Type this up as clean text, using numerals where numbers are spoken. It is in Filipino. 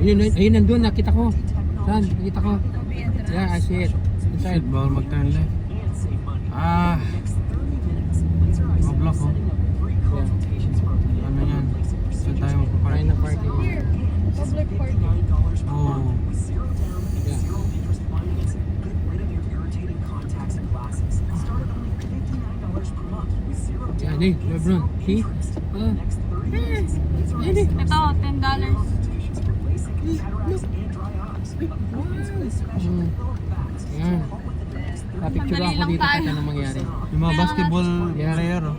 Ayun, nandun, nakita ko. Saan? Nakita ko. Yeah, I see it. Inside. Shit, bawal mag-turn left. Mablock oh. Yeah. Ano yan? Saan tayo magpapark? Ayun na parking. Public parking. Oh. Yeah. Yeah, hey, Lebron. See? Ito, $10. Yan. Papicture Sandali ako lang dito tayo. kahit anong mangyari. Yung mga basketball player oh.